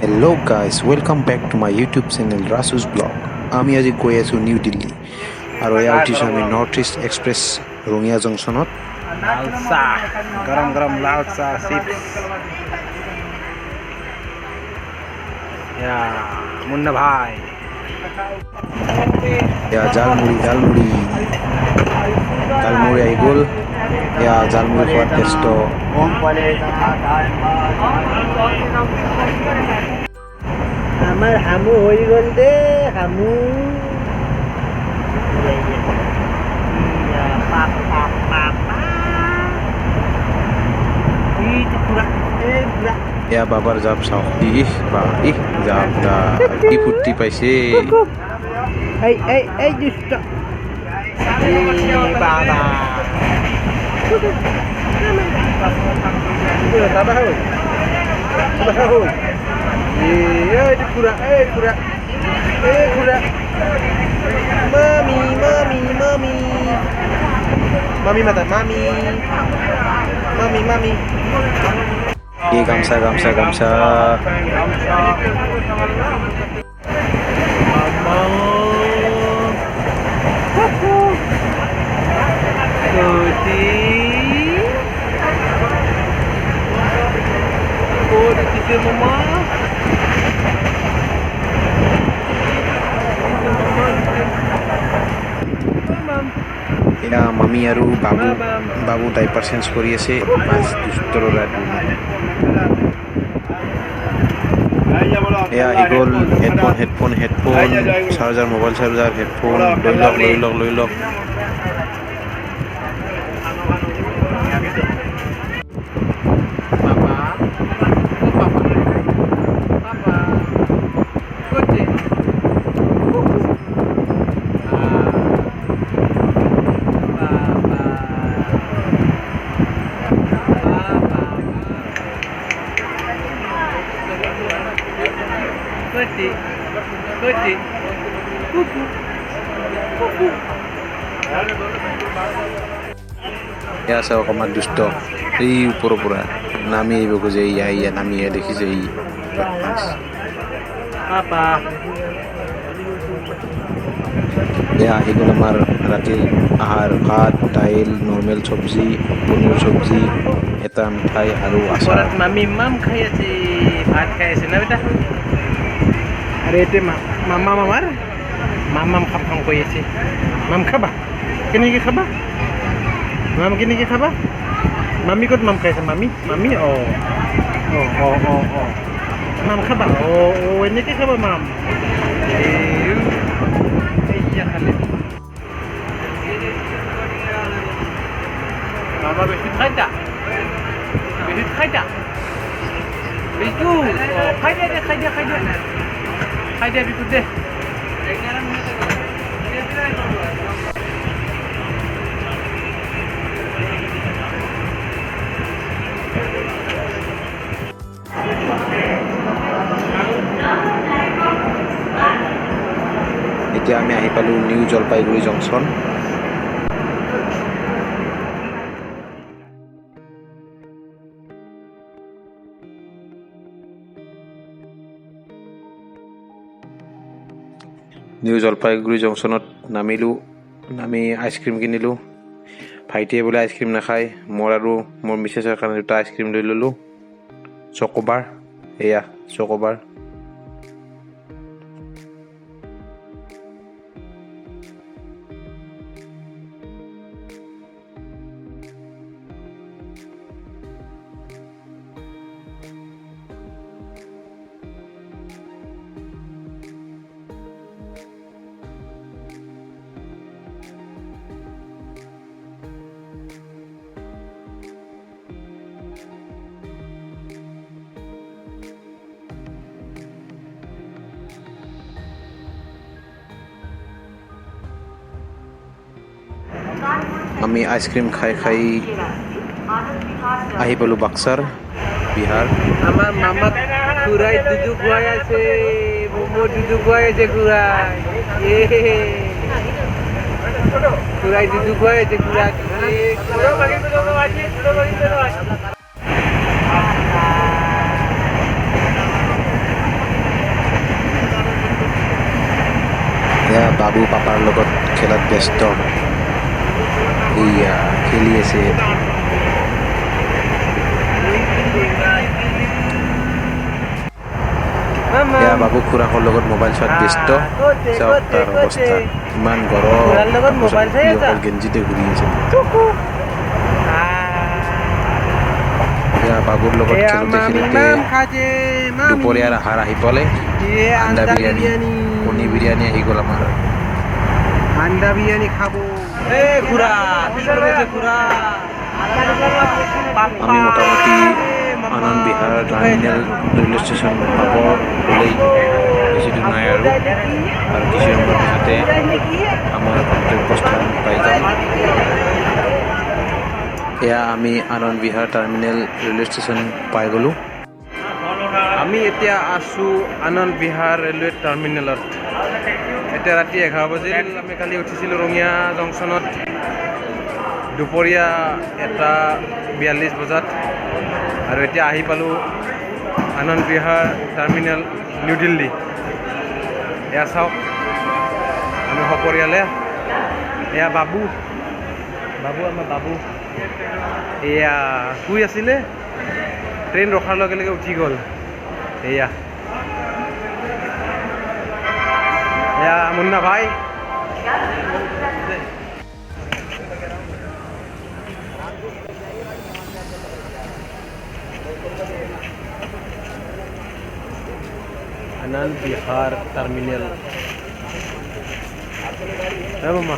Hello' guys welcome back to my YouTube channel ৰাচুজ vlog. আমি আজি গৈ আছোঁ নিউ দিল্লী আৰু এয়া উঠিছোঁ আমি নৰ্থ ইষ্ট এক্সপ্ৰেছ ৰঙিয়া জংচনত। লাল চাহ গৰম গৰম লাল চাহ চিপছ মুন্না ভাই এয়া জালমুড়ি জালমুড়ি জালমুড়ি আহি গ'ল। এয়া জালমুড়ি খোৱাত ব্যস্ত। আমাৰ হামু হৈ গ'ল দে হামু এয়া বাবাৰ জাপ চাওক, জাপ দা কি ফূৰ্তি পাইছে। এই দুষ্ট বাবা Mami mata, mami. এই গামছা গামছা গামছা এয়া মামী আৰু বাবু ডাইপাৰ চেঞ্জ কৰি আছে। দুষ্টৰ ল'ৰাটো এয়া আহি গ'ল headphone charger, mobile charger, headphone লৈ লওক। এয়া আছে অকণমান দুষ্ট, এই ওপৰৰ পৰা নামি আহিব খোজে। ইয়া নামি আহে, দেখিছে ই এয়া আহি গ'ল আমাৰ ৰাতিৰ আহাৰ, ভাত, দাইল, নৰ্মেল চব্জি, পনীৰ চব্জি, এটা মিঠাই আৰু আচাৰ। মামি মাম খাই আছে, ভাত খাই আছে না বেটা। আৰু এইটো মামাৰ মাম খাম কৈ আছে। মাম খাবা কেনেকৈ খাবা? মাম কেনেকৈ খাবা? মামি ক'ত মাম খাইছে? মামি মাম খাবা? এনেকৈ খাবা মাম। মামা বেছিত খাইছা? বিটু খাই দিয়া বিটু দে। এতিয়া আমি আহি পালোঁ New Jalpaiguri junction. New Jalpaiguri জংচনত নামি আইচক্ৰীম কিনিলোঁ। ভাইটিয়ে বোলে আইচক্ৰীম নাখায়, মোৰ আৰু মোৰ মিছেছৰ কাৰণে দুটা আইচক্ৰীম লৈ ল'লোঁ। চক'বাৰ, এয়া চক'বাৰ। আমি আইচক্ৰীম খাই আহি পালোঁ বাক্সাৰ, বিহাৰ। আমার মামা খুড়াই দুধু খুয়াই আছে, মোমো দুধু খুয়াই আছে খুড়াই দুধু খুয়াই আছে বাবু পাপাৰ লগত খেলাত ব্যস্ত এয়া খেলি আছে এয়া বাবু খুৰাকৰ লগত মোবাইল চোৱাত ব্যস্ত চাওক তাৰ অৱস্থা ইমান গৰম গেঞ্জিতে ঘূৰি আছে এয়া বাবুৰ লগত খেলোঁতে খেলোঁতে দুপৰীয়াৰ আহাৰ আহি পালে আন্দা বিৰিয়ানী কণী বিৰিয়ানী আহি গ'ল আমাৰ আন্দা বিৰিয়ানি খাবো এ খুড়া কি কৰেছে খুড়া আমি মোটামুটি Anand Vihar terminal railway station পাব হ'লেই বেছি দূৰ নাই আৰু কিছু সময়ৰ পিছতে আমাৰ গন্তব্যস্থান পাই যাম এয়া আমি Anand Vihar terminal railway station পাই গ'লোঁ আমি এতিয়া আছোঁ আনন্দ বিহাৰ ৰেলৱে টাৰ্মিনেলত এতিয়া ৰাতি 11 বজিল আমি কালি উঠিছিলোঁ ৰঙিয়া জংচনত দুপৰীয়া 1:42 বজাত আৰু এতিয়া আহি পালোঁ আনন্দ বিহাৰ টাৰ্মিনেল নিউ দিল্লী এয়া চাওক আমি সপৰিয়ালে এয়া বাবু আমাৰ বাবু এয়া শুই আছিলে ট্ৰেইন ৰখাৰ লগে লগে উঠি গ'ল এয়া মুন্না ভাই আনন্দ বিহাৰ টাৰ্মিনাল মামা